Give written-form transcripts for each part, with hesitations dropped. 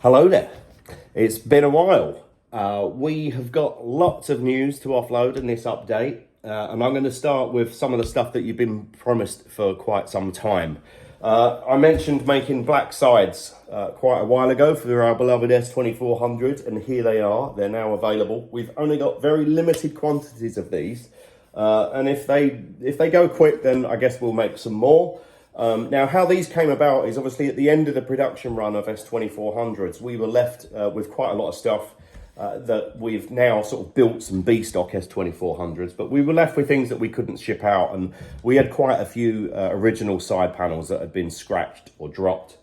Hello there. It's been a while. We have got lots of news to offload in this update, and I'm going to start with some of the stuff that you've been promised for quite some time. I mentioned making black sides quite a while ago for our beloved S2400, and here they are. They're now available. We've only got very limited quantities of these, and if they go quick, then I guess we'll make some more. Now, how these came about is obviously at the end of the production run of S2400s, we were left with quite a lot of stuff that we've now sort of built some B stock S2400s, but we were left with things that we couldn't ship out, and we had quite a few original side panels that had been scratched or dropped.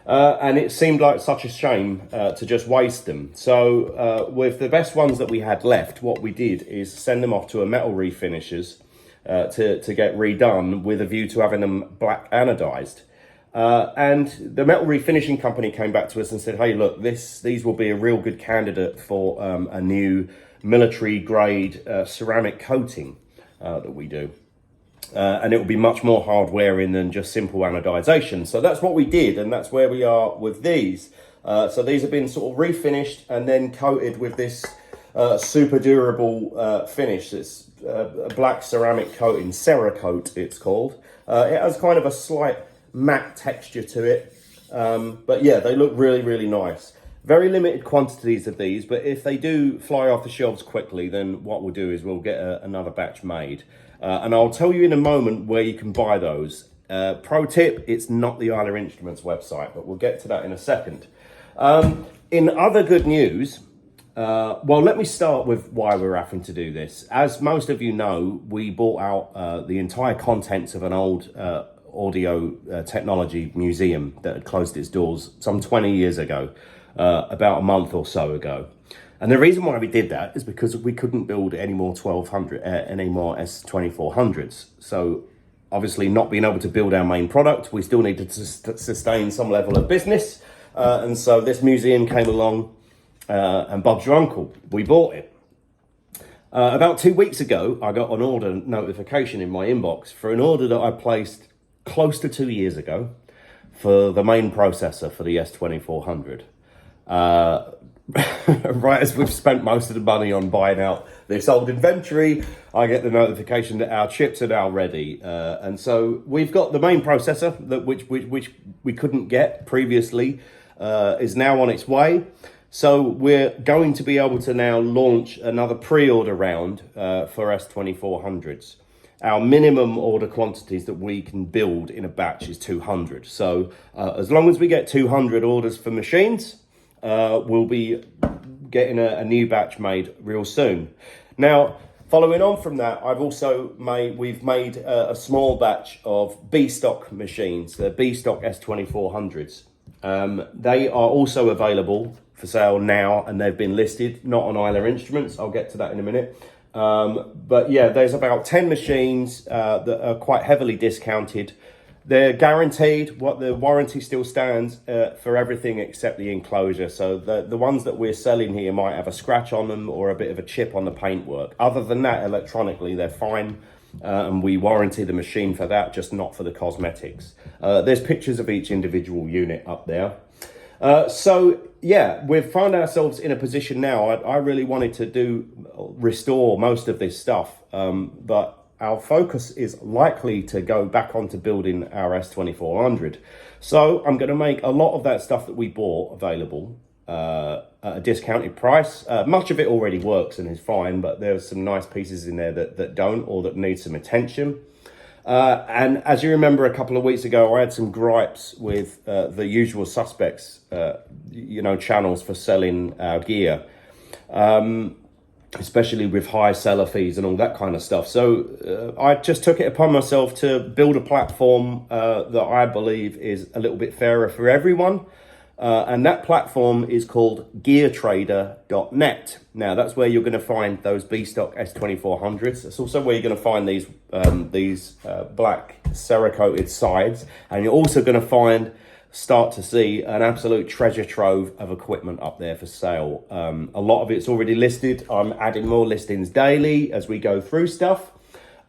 And it seemed like such a shame to just waste them. So with the best ones that we had left, what we did is send them off to a metal refinishers to get redone with a view to having them black anodized. And the metal refinishing company came back to us and said, hey, look, these will be a real good candidate for a new military grade ceramic coating that we do. And it will be much more hard wearing than just simple anodization. So that's what we did, and that's where we are with these. So these have been sort of refinished and then coated with this super durable finish. It's a black ceramic coating, Cerakote it's called. It has kind of a slight matte texture to it, but yeah, they look really, really nice. Very limited quantities of these, but if they do fly off the shelves quickly, then what we'll do is we'll get another batch made. And I'll tell you in a moment where you can buy those. Pro tip, it's not the Isla Instruments website, but we'll get to that in a second. In other good news, well, let me start with why we're having to do this. As most of you know, we bought out the entire contents of an old audio technology museum that had closed its doors some 20 years ago, about a month or so ago. And the reason why we did that is because we couldn't build any more any more S2400s. So obviously not being able to build our main product, we still needed to sustain some level of business. And so this museum came along, and Bob's your uncle. We bought it. About 2 weeks ago, I got an order notification in my inbox for an order that I placed close to 2 years ago for the main processor for the S2400. Right as we've spent most of the money on buying out this old inventory, I get the notification that our chips are now ready. And so we've got the main processor, which we couldn't get previously, is now on its way. So we're going to be able to now launch another pre-order round for S2400s. Our minimum order quantities that we can build in a batch is 200. So as long as we get 200 orders for machines, we'll be getting a new batch made real soon. Now, following on from that, we've made a small batch of B stock machines, the B stock S2400s. They are also available for sale now, and they've been listed, not on Isla Instruments. I'll get to that in a minute. But yeah, there's about 10 machines that are quite heavily discounted. They're guaranteed. What the warranty still stands for everything except the enclosure. So the ones that we're selling here might have a scratch on them or a bit of a chip on the paintwork. Other than that, electronically, they're fine. And we warranty the machine for that, just not for the cosmetics. There's pictures of each individual unit up there. So yeah, we've found ourselves in a position now. I really wanted to restore most of this stuff, but our focus is likely to go back onto building our S2400. So I'm going to make a lot of that stuff that we bought available at a discounted price. Much of it already works and is fine, but there's some nice pieces in there that don't, or that need some attention. And as you remember, a couple of weeks ago, I had some gripes with the usual suspects, channels for selling our gear, especially with high seller fees and all that kind of stuff. So I just took it upon myself to build a platform that I believe is a little bit fairer for everyone. And that platform is called geartrader.net. Now, that's where you're going to find those B-stock S2400s. It's also where you're going to find these black Cerakoted sides. And you're also going to start to see an absolute treasure trove of equipment up there for sale. A lot of it's already listed. I'm adding more listings daily as we go through stuff.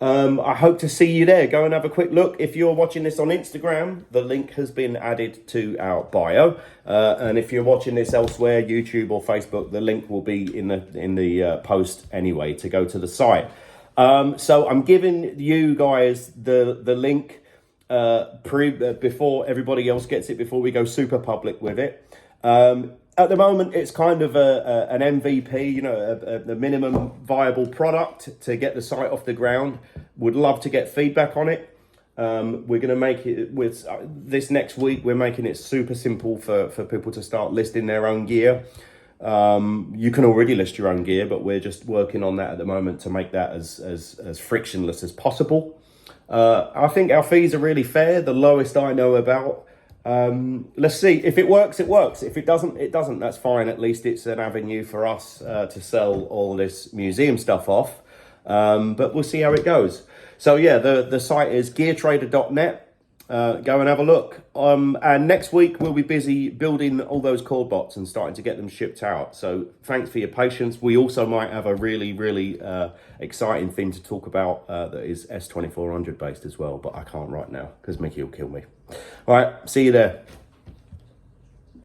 I hope to see you there. Go and have a quick look. If you're watching this on Instagram, the link has been added to our bio. And if you're watching this elsewhere, YouTube or Facebook, the link will be in the post anyway to go to the site. So I'm giving you guys the link before everybody else gets it, before we go super public with it. At the moment, it's kind of an MVP, you know, a minimum viable product to get the site off the ground. Would love to get feedback on it. We're going to make it with this next week. We're making it super simple for people to start listing their own gear. You can already list your own gear, but we're just working on that at the moment to make that as frictionless as possible. I think our fees are really fair, the lowest I know about. Let's see. If it works, it works. If it doesn't, it doesn't. That's fine. At least it's an avenue for us to sell all this museum stuff off. But we'll see how it goes. So yeah, the site is geartrader.net. Go and have a look. And next week we'll be busy building all those cord bots and starting to get them shipped out. So thanks for your patience. We also might have a really exciting thing to talk about that is S2400 based as well, but I can't right now because Mickey will kill me. All right, see you there.